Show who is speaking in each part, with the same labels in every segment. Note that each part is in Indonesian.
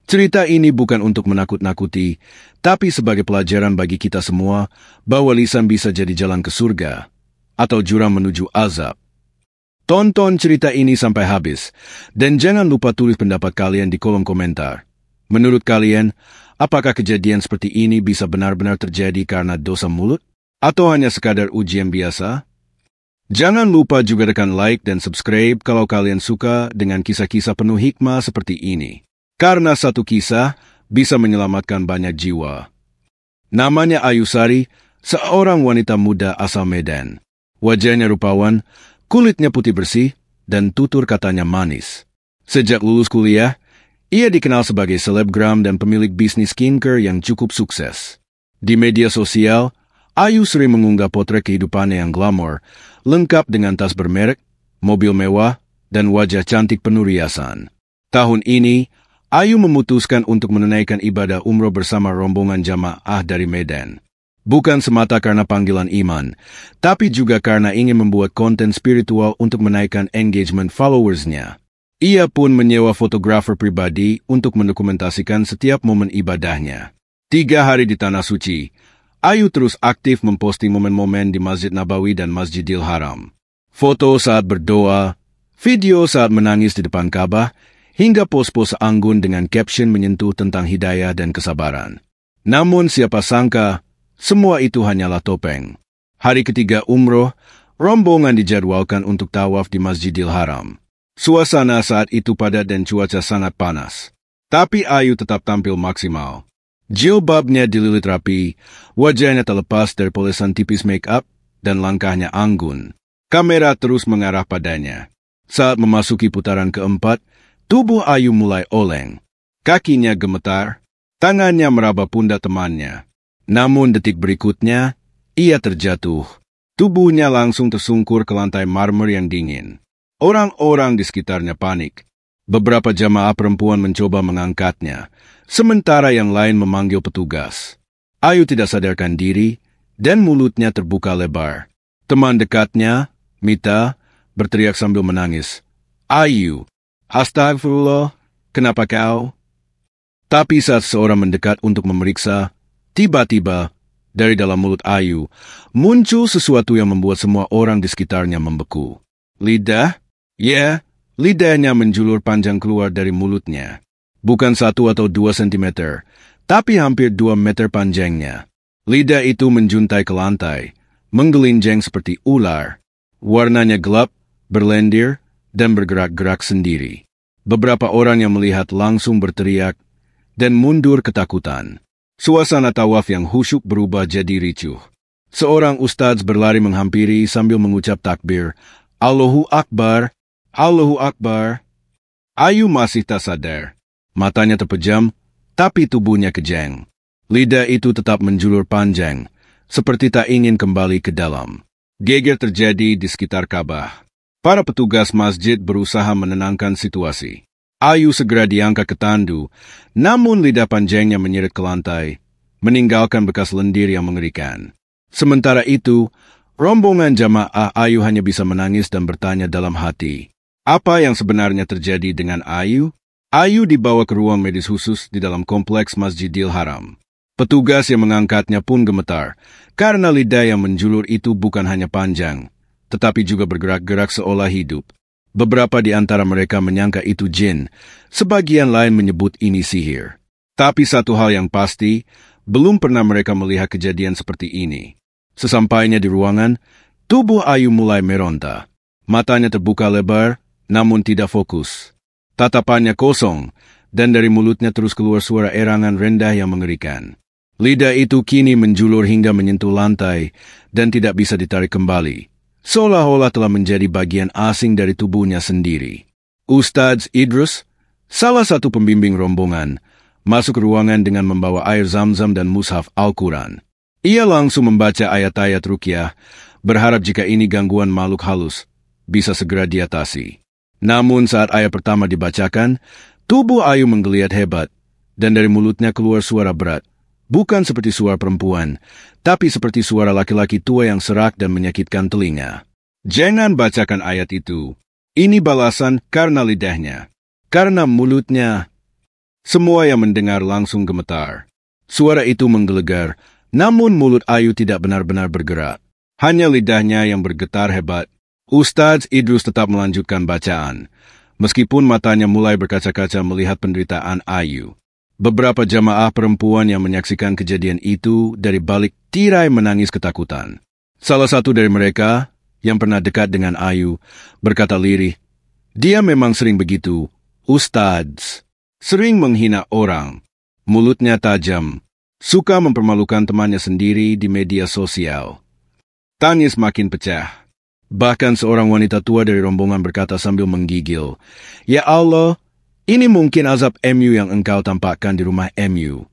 Speaker 1: Cerita ini bukan untuk menakut-nakuti, tapi sebagai pelajaran bagi kita semua bahwa lisan bisa jadi jalan ke surga atau jurang menuju azab. Tonton cerita ini sampai habis, dan jangan lupa tulis pendapat kalian di kolom komentar. Menurut kalian, apakah kejadian seperti ini bisa benar-benar terjadi karena dosa mulut? Atau hanya sekadar ujian biasa? Jangan lupa juga tekan like dan subscribe kalau kalian suka dengan kisah-kisah penuh hikmah seperti ini. Karena satu kisah bisa menyelamatkan banyak jiwa. Namanya Ayusari, seorang wanita muda asal Medan. Wajahnya rupawan, kulitnya putih bersih, dan tutur katanya manis. Sejak lulus kuliah, ia dikenal sebagai selebgram dan pemilik bisnis skincare yang cukup sukses. Di media sosial, Ayu sering mengunggah potret kehidupannya yang glamor, lengkap dengan tas bermerek, mobil mewah, dan wajah cantik penuh riasan. Tahun ini, Ayu memutuskan untuk menunaikan ibadah umroh bersama rombongan jamaah dari Medan. Bukan semata karena panggilan iman, tapi juga karena ingin membuat konten spiritual untuk menaikkan engagement followersnya. Ia pun menyewa fotografer pribadi untuk mendokumentasikan setiap momen ibadahnya. 3 hari di Tanah Suci, Ayu terus aktif memposting momen-momen di Masjid Nabawi dan Masjidil Haram. Foto saat berdoa, video saat menangis di depan Ka'bah, hingga pos-pos anggun dengan caption menyentuh tentang hidayah dan kesabaran. Namun siapa sangka, semua itu hanyalah topeng. Hari ketiga umroh, rombongan dijadwalkan untuk tawaf di Masjidil Haram. Suasana saat itu padat dan cuaca sangat panas. Tapi Ayu tetap tampil maksimal. Jilbabnya dililit rapi, wajahnya terlepas dari polesan tipis make-up, dan langkahnya anggun. Kamera terus mengarah padanya. Saat memasuki putaran keempat, tubuh Ayu mulai oleng. Kakinya gemetar, tangannya meraba pundak temannya. Namun detik berikutnya, ia terjatuh. Tubuhnya langsung tersungkur ke lantai marmer yang dingin. Orang-orang di sekitarnya panik. Beberapa jamaah perempuan mencoba mengangkatnya, sementara yang lain memanggil petugas. Ayu tidak sadarkan diri, dan mulutnya terbuka lebar. Teman dekatnya, Mita, berteriak sambil menangis. "Ayu! Astagfirullah, kenapa kau?" Tapi saat seorang mendekat untuk memeriksa, tiba-tiba, dari dalam mulut Ayu, muncul sesuatu yang membuat semua orang di sekitarnya membeku. Lidah? Ya, lidahnya menjulur panjang keluar dari mulutnya. Bukan 1 atau 2 sentimeter, tapi hampir 2 meter panjangnya. Lidah itu menjuntai ke lantai, menggelinjeng seperti ular. Warnanya gelap, berlendir, dan bergerak-gerak sendiri. Beberapa orang yang melihat langsung berteriak dan mundur ketakutan. Suasana tawaf yang khusyuk berubah jadi ricuh. Seorang ustadz berlari menghampiri sambil mengucap takbir, "Allahu Akbar, Allahu Akbar." Ayu masih tak sadar. Matanya terpejam, tapi tubuhnya kejang. Lidah itu tetap menjulur panjang, seperti tak ingin kembali ke dalam. Geger terjadi di sekitar Ka'bah. Para petugas masjid berusaha menenangkan situasi. Ayu segera diangkat ke tandu, namun lidah panjangnya menyeret ke lantai, meninggalkan bekas lendir yang mengerikan. Sementara itu, rombongan jamaah Ayu hanya bisa menangis dan bertanya dalam hati, apa yang sebenarnya terjadi dengan Ayu? Ayu dibawa ke ruang medis khusus di dalam kompleks Masjidil Haram. Petugas yang mengangkatnya pun gemetar, karena lidah yang menjulur itu bukan hanya panjang, tetapi juga bergerak-gerak seolah hidup. Beberapa di antara mereka menyangka itu jin, sebagian lain menyebut ini sihir. Tapi satu hal yang pasti, belum pernah mereka melihat kejadian seperti ini. Sesampainya di ruangan, tubuh Ayu mulai meronta. Matanya terbuka lebar, namun tidak fokus. Tatapannya kosong, dan dari mulutnya terus keluar suara erangan rendah yang mengerikan. Lidah itu kini menjulur hingga menyentuh lantai, dan tidak bisa ditarik kembali. Seolah-olah telah menjadi bagian asing dari tubuhnya sendiri. Ustadz Idrus, salah satu pembimbing rombongan, masuk ke ruangan dengan membawa air zam-zam dan mushaf Al-Quran. Ia langsung membaca ayat-ayat ruqyah, berharap jika ini gangguan makhluk halus, bisa segera diatasi. Namun saat ayat pertama dibacakan, tubuh Ayu menggeliat hebat, dan dari mulutnya keluar suara berat. Bukan seperti suara perempuan, tapi seperti suara laki-laki tua yang serak dan menyakitkan telinga. Jangan bacakan ayat itu. Ini balasan karena lidahnya. Karena mulutnya. Semua yang mendengar langsung gemetar. Suara itu menggelegar, namun mulut Ayu tidak benar-benar bergerak. Hanya lidahnya yang bergetar hebat. Ustadz Idrus tetap melanjutkan bacaan, meskipun matanya mulai berkaca-kaca melihat penderitaan Ayu. Beberapa jamaah perempuan yang menyaksikan kejadian itu dari balik tirai menangis ketakutan. Salah satu dari mereka, yang pernah dekat dengan Ayu, berkata lirih, "Dia memang sering begitu, Ustadz. Sering menghina orang, mulutnya tajam, suka mempermalukan temannya sendiri di media sosial." Tangis makin pecah. Bahkan seorang wanita tua dari rombongan berkata sambil menggigil, "Ya Allah, ini mungkin azab MU yang engkau tampakkan di rumah MU."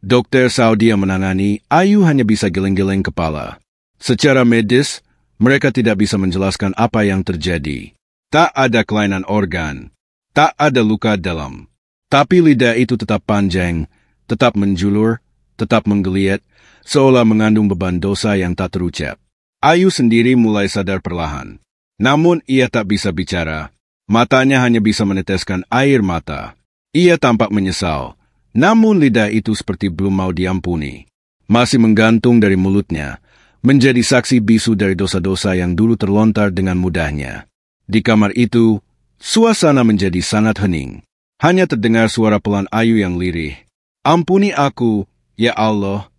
Speaker 1: Dokter Saudi yang menangani Ayu hanya bisa geleng-geleng kepala. Secara medis, mereka tidak bisa menjelaskan apa yang terjadi. Tak ada kelainan organ, tak ada luka dalam. Tapi lidah itu tetap panjang, tetap menjulur, tetap menggeliat, seolah mengandung beban dosa yang tak terucap. Ayu sendiri mulai sadar perlahan. Namun ia tak bisa bicara. Matanya hanya bisa meneteskan air mata. Ia tampak menyesal. Namun lidah itu seperti belum mau diampuni. Masih menggantung dari mulutnya, menjadi saksi bisu dari dosa-dosa yang dulu terlontar dengan mudahnya. Di kamar itu, suasana menjadi sangat hening. Hanya terdengar suara pelan Ayu yang lirih. "Ampuni aku, ya Allah."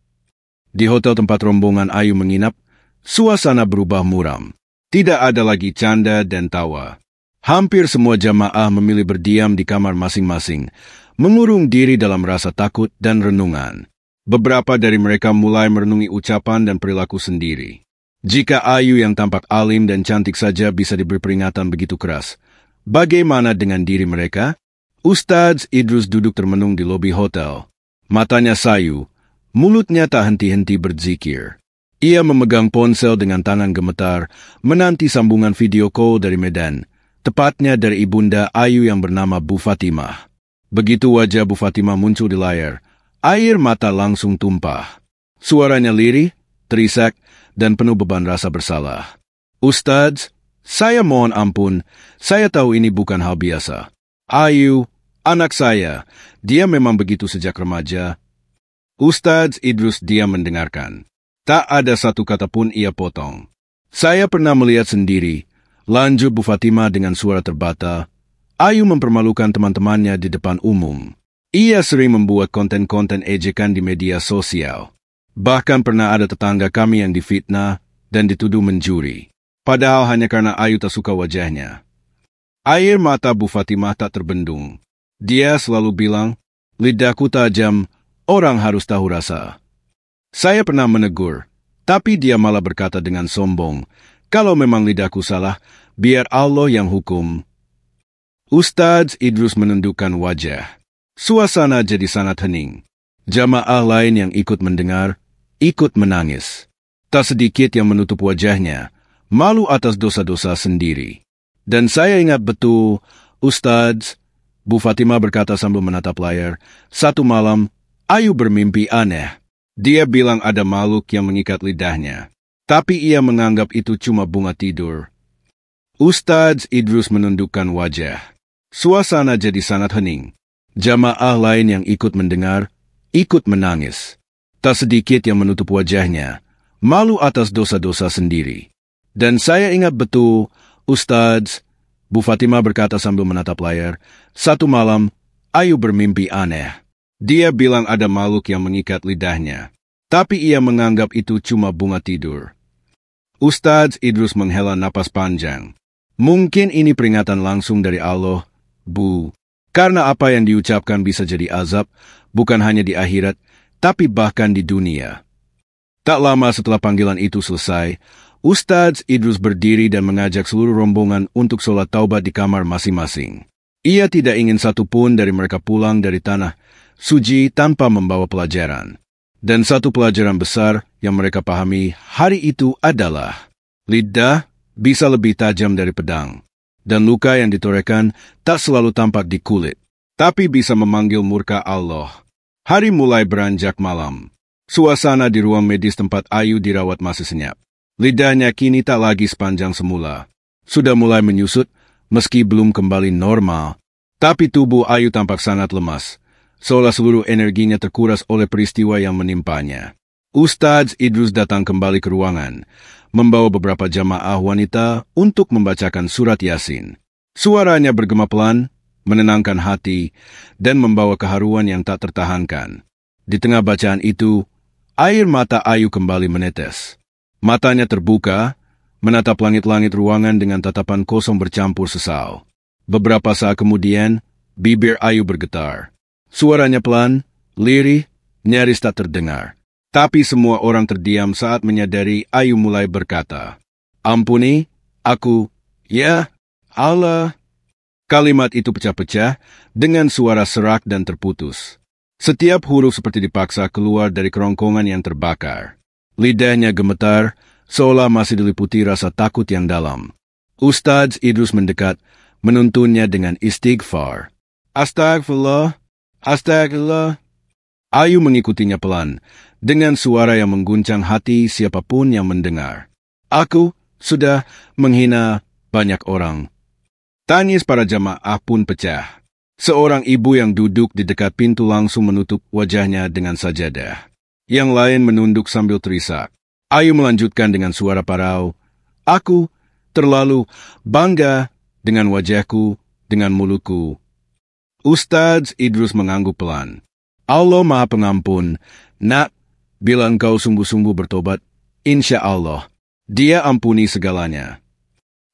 Speaker 1: Di hotel tempat rombongan Ayu menginap, suasana berubah muram. Tidak ada lagi canda dan tawa. Hampir semua jamaah memilih berdiam di kamar masing-masing, mengurung diri dalam rasa takut dan renungan. Beberapa dari mereka mulai merenungi ucapan dan perilaku sendiri. Jika Ayu yang tampak alim dan cantik saja bisa diberi peringatan begitu keras, bagaimana dengan diri mereka? Ustadz Idrus duduk termenung di lobi hotel. Matanya sayu, mulutnya tak henti-henti berzikir. Ia memegang ponsel dengan tangan gemetar, menanti sambungan video call dari Medan, tepatnya dari ibunda Ayu yang bernama Bu Fatimah. Begitu wajah Bu Fatimah muncul di layar, air mata langsung tumpah. Suaranya lirih, terisak, dan penuh beban rasa bersalah. "Ustadz, saya mohon ampun, saya tahu ini bukan hal biasa. Ayu, anak saya, dia memang begitu sejak remaja." Ustadz Idrus diam mendengarkan. Tak ada satu kata pun ia potong. "Saya pernah melihat sendiri," lanjut Bu Fatimah dengan suara terbata, "Ayu mempermalukan teman-temannya di depan umum. Ia sering membuat konten-konten ejekan di media sosial. Bahkan pernah ada tetangga kami yang difitnah dan dituduh mencuri. Padahal hanya karena Ayu tak suka wajahnya." Air mata Bu Fatimah tak terbendung. Dia selalu bilang, "Lidahku tajam, orang harus tahu rasa." Saya pernah menegur, tapi dia malah berkata dengan sombong, "Kalau memang lidahku salah, biar Allah yang hukum." Ustadz Idrus menundukkan wajah. Suasana jadi sangat hening. Jamaah lain yang ikut mendengar, ikut menangis. Tak sedikit yang menutup wajahnya, malu atas dosa-dosa sendiri. "Dan saya ingat betul, Ustadz," Bu Fatimah berkata sambil menatap layar, "satu malam, Ayu bermimpi aneh. Dia bilang ada makhluk yang mengikat lidahnya. Tapi ia menganggap itu cuma bunga tidur." Ustadz Idrus menundukkan wajah. Suasana jadi sangat hening. Jamaah lain yang ikut mendengar, ikut menangis. Tak sedikit yang menutup wajahnya, malu atas dosa-dosa sendiri. "Dan saya ingat betul, Ustadz," Bu Fatimah berkata sambil menatap layar, "satu malam, Ayu bermimpi aneh. Dia bilang ada makhluk yang mengikat lidahnya. Tapi ia menganggap itu cuma bunga tidur." Ustadz Idrus menghela napas panjang. "Mungkin ini peringatan langsung dari Allah, Bu. Karena apa yang diucapkan bisa jadi azab, bukan hanya di akhirat, tapi bahkan di dunia." Tak lama setelah panggilan itu selesai, Ustadz Idrus berdiri dan mengajak seluruh rombongan untuk sholat taubat di kamar masing-masing. Ia tidak ingin satu pun dari mereka pulang dari tanah suci tanpa membawa pelajaran. Dan satu pelajaran besar yang mereka pahami hari itu adalah, lidah bisa lebih tajam dari pedang. Dan luka yang ditorehkan tak selalu tampak di kulit, tapi bisa memanggil murka Allah. Hari mulai beranjak malam. Suasana di ruang medis tempat Ayu dirawat masih senyap. Lidahnya kini tak lagi sepanjang semula. Sudah mulai menyusut, meski belum kembali normal. Tapi tubuh Ayu tampak sangat lemas. seolah seluruh energinya terkuras oleh peristiwa yang menimpanya. Ustadz Idrus datang kembali ke ruangan, membawa beberapa jamaah wanita untuk membacakan surat Yasin. Suaranya bergema pelan, menenangkan hati, dan membawa keharuan yang tak tertahankan. Di tengah bacaan itu, air mata Ayu kembali menetes. Matanya terbuka, menatap langit-langit ruangan dengan tatapan kosong bercampur sesal. Beberapa saat kemudian, bibir Ayu bergetar. Suaranya pelan, lirih, nyaris tak terdengar. Tapi semua orang terdiam saat menyadari Ayu mulai berkata, "Ampuni, aku, ya, Allah." Kalimat itu pecah-pecah dengan suara serak dan terputus. Setiap huruf seperti dipaksa keluar dari kerongkongan yang terbakar. Lidahnya gemetar, seolah masih diliputi rasa takut yang dalam. Ustadz Idrus mendekat, menuntunnya dengan istighfar. "Astagfirullah, astagfirullah." Ayu mengikutinya pelan, dengan suara yang mengguncang hati siapapun yang mendengar. "Aku sudah menghina banyak orang." Tangis para jamaah pun pecah. Seorang ibu yang duduk di dekat pintu langsung menutup wajahnya dengan sajadah. Yang lain menunduk sambil terisak. Ayu melanjutkan dengan suara parau, "Aku terlalu bangga dengan wajahku, dengan mulutku." Ustadz Idrus mengangguk pelan. "Allah Maha Pengampun, nak, bila engkau sungguh-sungguh bertobat, insya Allah, Dia ampuni segalanya."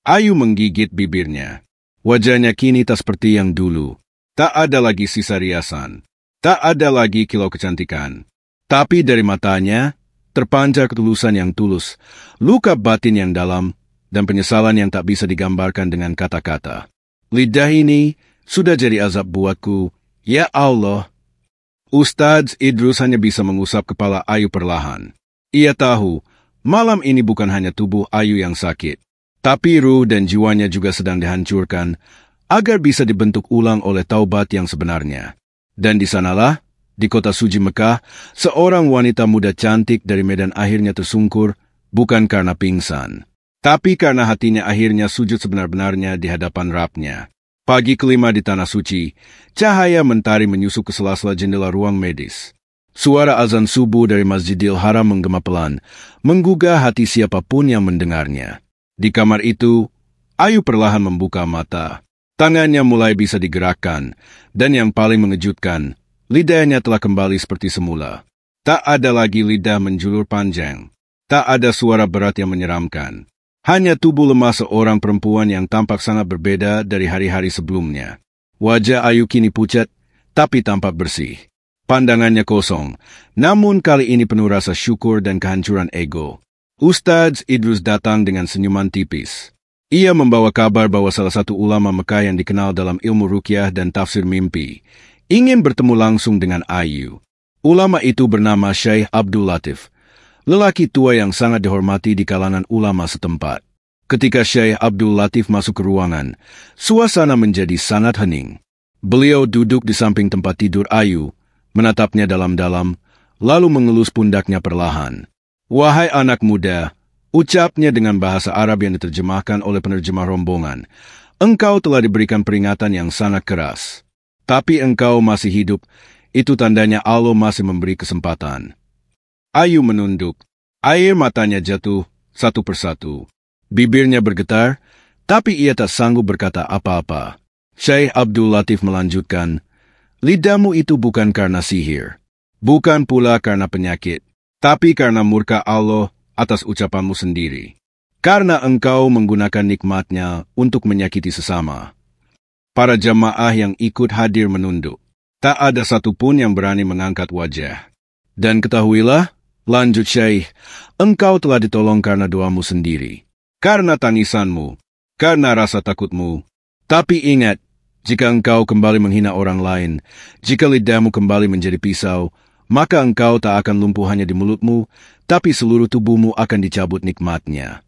Speaker 1: Ayu menggigit bibirnya. Wajahnya kini tak seperti yang dulu. Tak ada lagi sisa riasan. Tak ada lagi kilau kecantikan. Tapi dari matanya, terpancar ketulusan yang tulus, luka batin yang dalam, dan penyesalan yang tak bisa digambarkan dengan kata-kata. "Lidah ini sudah jadi azab buatku, ya Allah." Ustadz Idrus hanya bisa mengusap kepala Ayu perlahan. Ia tahu, malam ini bukan hanya tubuh Ayu yang sakit, tapi ruh dan jiwanya juga sedang dihancurkan agar bisa dibentuk ulang oleh taubat yang sebenarnya. Dan di sanalah, di kota suci Mekah, seorang wanita muda cantik dari Medan akhirnya tersungkur, bukan karena pingsan, tapi karena hatinya akhirnya sujud sebenar-benarnya di hadapan Rabb-nya. Pagi kelima di Tanah Suci, cahaya mentari menyusup ke sela-sela jendela ruang medis. Suara azan subuh dari Masjidil Haram menggema pelan, menggugah hati siapapun yang mendengarnya. Di kamar itu, Ayu perlahan membuka mata. Tangannya mulai bisa digerakkan, dan yang paling mengejutkan, lidahnya telah kembali seperti semula. Tak ada lagi lidah menjulur panjang. Tak ada suara berat yang menyeramkan. Hanya tubuh lemah seorang perempuan yang tampak sangat berbeda dari hari-hari sebelumnya. Wajah Ayu kini pucat, tapi tampak bersih. Pandangannya kosong, namun kali ini penuh rasa syukur dan kehancuran ego. Ustadz Idrus datang dengan senyuman tipis. Ia membawa kabar bahwa salah satu ulama Mekah yang dikenal dalam ilmu ruqyah dan tafsir mimpi ingin bertemu langsung dengan Ayu. Ulama itu bernama Syekh Abdul Latif, lelaki tua yang sangat dihormati di kalangan ulama setempat. Ketika Syekh Abdul Latif masuk ke ruangan, suasana menjadi sangat hening. Beliau duduk di samping tempat tidur Ayu, menatapnya dalam-dalam, lalu mengelus pundaknya perlahan. "Wahai anak muda," ucapnya dengan bahasa Arab yang diterjemahkan oleh penerjemah rombongan, "engkau telah diberikan peringatan yang sangat keras. Tapi engkau masih hidup, itu tandanya Allah masih memberi kesempatan." Ayu menunduk. Air matanya jatuh satu persatu. Bibirnya bergetar, tapi ia tak sanggup berkata apa-apa. Syekh Abdul Latif melanjutkan, "Lidahmu itu bukan karena sihir, bukan pula karena penyakit, tapi karena murka Allah atas ucapanmu sendiri. Karena engkau menggunakan nikmatnya untuk menyakiti sesama." Para jamaah yang ikut hadir menunduk. Tak ada satupun yang berani mengangkat wajah. "Dan ketahuilah," lanjut Syekh, "engkau telah ditolong karena doamu sendiri, karena tangisanmu, karena rasa takutmu. Tapi ingat, jika engkau kembali menghina orang lain, jika lidahmu kembali menjadi pisau, maka engkau tak akan lumpuh hanya di mulutmu, tapi seluruh tubuhmu akan dicabut nikmatnya."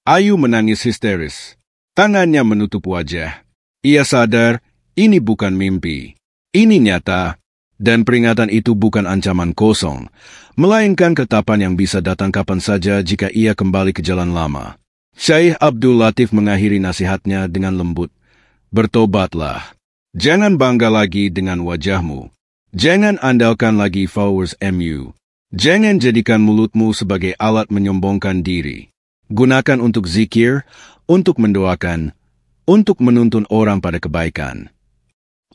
Speaker 1: Ayu menangis histeris. Tangannya menutup wajah. Ia sadar ini bukan mimpi. Ini nyata. Dan peringatan itu bukan ancaman kosong, melainkan ketetapan yang bisa datang kapan saja jika ia kembali ke jalan lama. Syekh Abdul Latif mengakhiri nasihatnya dengan lembut. "Bertobatlah. Jangan bangga lagi dengan wajahmu. Jangan andalkan lagi followers MU. Jangan jadikan mulutmu sebagai alat menyombongkan diri. Gunakan untuk zikir, untuk mendoakan, untuk menuntun orang pada kebaikan.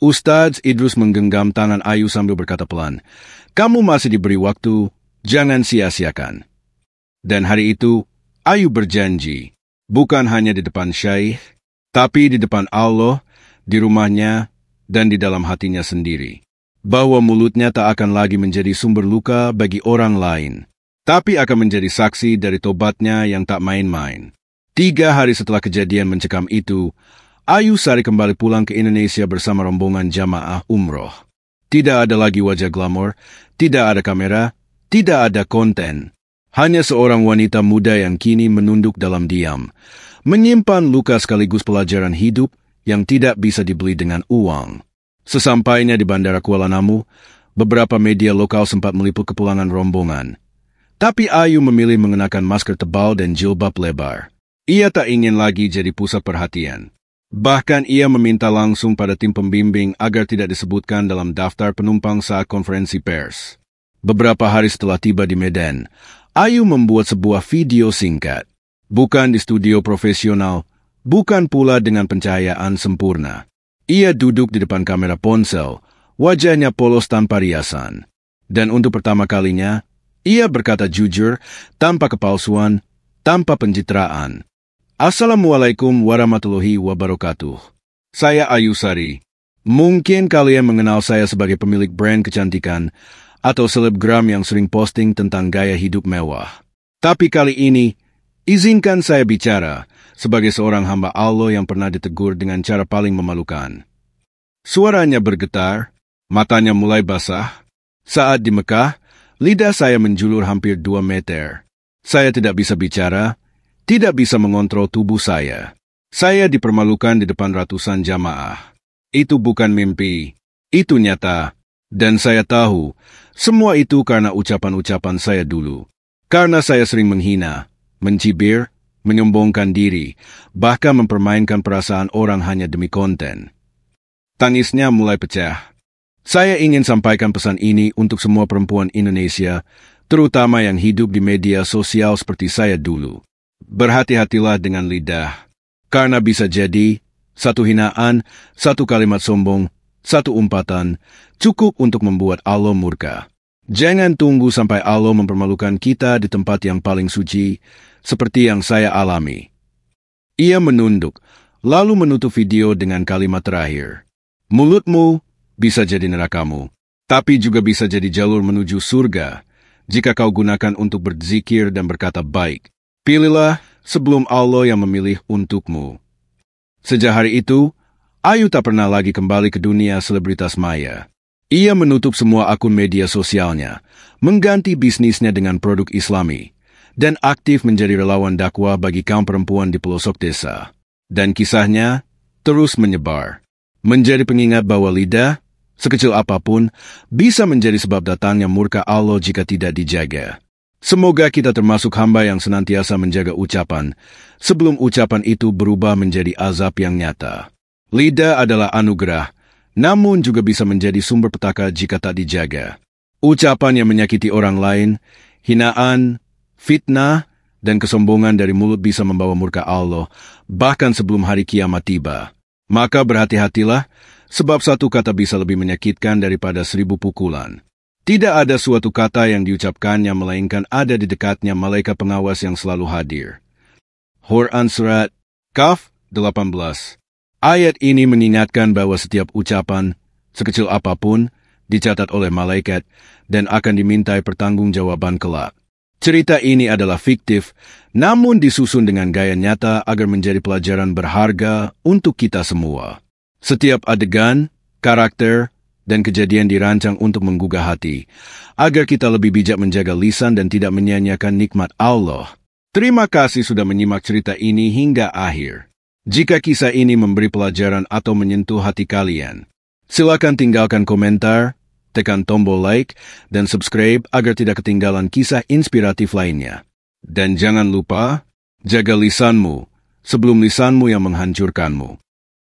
Speaker 1: Ustadz Idrus menggenggam tangan Ayu sambil berkata pelan, "Kamu masih diberi waktu, jangan sia-siakan." Dan hari itu, Ayu berjanji, bukan hanya di depan Syekh, tapi di depan Allah, di rumahnya, dan di dalam hatinya sendiri, bahwa mulutnya tak akan lagi menjadi sumber luka bagi orang lain, tapi akan menjadi saksi dari tobatnya yang tak main-main. 3 hari setelah kejadian mencekam itu, Ayu Sari kembali pulang ke Indonesia bersama rombongan jamaah umroh. Tidak ada lagi wajah glamor, tidak ada kamera, tidak ada konten. Hanya seorang wanita muda yang kini menunduk dalam diam, menyimpan luka sekaligus pelajaran hidup yang tidak bisa dibeli dengan uang. Sesampainya di Bandara Kuala Namu, beberapa media lokal sempat meliput kepulangan rombongan. Tapi Ayu memilih mengenakan masker tebal dan jilbab lebar. Ia tak ingin lagi jadi pusat perhatian. Bahkan ia meminta langsung pada tim pembimbing agar tidak disebutkan dalam daftar penumpang saat konferensi pers. Beberapa hari setelah tiba di Medan, Ayu membuat sebuah video singkat. Bukan di studio profesional, bukan pula dengan pencahayaan sempurna. Ia duduk di depan kamera ponsel, wajahnya polos tanpa riasan. Dan untuk pertama kalinya, ia berkata jujur, tanpa kepalsuan, tanpa pencitraan. Assalamualaikum warahmatullahi wabarakatuh. Saya Ayu Sari. Mungkin kalian mengenal saya sebagai pemilik brand kecantikan atau selebgram yang sering posting tentang gaya hidup mewah. Tapi kali ini, izinkan saya bicara sebagai seorang hamba Allah yang pernah ditegur dengan cara paling memalukan. Suaranya bergetar, matanya mulai basah. Saat di Mekah, lidah saya menjulur hampir 2 meter. Saya tidak bisa bicara, tidak bisa mengontrol tubuh saya. Saya dipermalukan di depan ratusan jamaah. Itu bukan mimpi, itu nyata. Dan saya tahu, semua itu karena ucapan-ucapan saya dulu. Karena saya sering menghina, mencibir, menyombongkan diri, bahkan mempermainkan perasaan orang hanya demi konten. Tangisnya mulai pecah. Saya ingin sampaikan pesan ini untuk semua perempuan Indonesia, terutama yang hidup di media sosial seperti saya dulu. Berhati-hatilah dengan lidah, karena bisa jadi satu hinaan, satu kalimat sombong, satu umpatan cukup untuk membuat Allah murka. Jangan tunggu sampai Allah mempermalukan kita di tempat yang paling suci, seperti yang saya alami. Ia menunduk, lalu menutup video dengan kalimat terakhir. Mulutmu bisa jadi nerakamu, tapi juga bisa jadi jalur menuju surga jika kau gunakan untuk berzikir dan berkata baik. Pilihlah sebelum Allah yang memilih untukmu. Sejak hari itu, Ayu tak pernah lagi kembali ke dunia selebritas maya. Ia menutup semua akun media sosialnya, mengganti bisnisnya dengan produk Islami, dan aktif menjadi relawan dakwah bagi kaum perempuan di pelosok desa. Dan kisahnya terus menyebar, menjadi pengingat bahwa lidah, sekecil apapun, bisa menjadi sebab datangnya murka Allah jika tidak dijaga. Semoga kita termasuk hamba yang senantiasa menjaga ucapan, sebelum ucapan itu berubah menjadi azab yang nyata. Lidah adalah anugerah, namun juga bisa menjadi sumber petaka jika tak dijaga. Ucapan yang menyakiti orang lain, hinaan, fitnah, dan kesombongan dari mulut bisa membawa murka Allah, bahkan sebelum hari kiamat tiba. Maka berhati-hatilah, sebab satu kata bisa lebih menyakitkan daripada 1000 pukulan. Tidak ada suatu kata yang diucapkannya melainkan ada di dekatnya malaikat pengawas yang selalu hadir. Quran Surat Kaf 18. Ayat ini mengingatkan bahwa setiap ucapan, sekecil apapun, dicatat oleh malaikat dan akan dimintai pertanggungjawaban kelak. Cerita ini adalah fiktif, namun disusun dengan gaya nyata agar menjadi pelajaran berharga untuk kita semua. Setiap adegan, karakter, dan kejadian dirancang untuk menggugah hati, agar kita lebih bijak menjaga lisan dan tidak menyia-nyiakan nikmat Allah. Terima kasih sudah menyimak cerita ini hingga akhir. Jika kisah ini memberi pelajaran atau menyentuh hati kalian, silakan tinggalkan komentar, tekan tombol like, dan subscribe agar tidak ketinggalan kisah inspiratif lainnya. Dan jangan lupa, jaga lisanmu, sebelum lisanmu yang menghancurkanmu.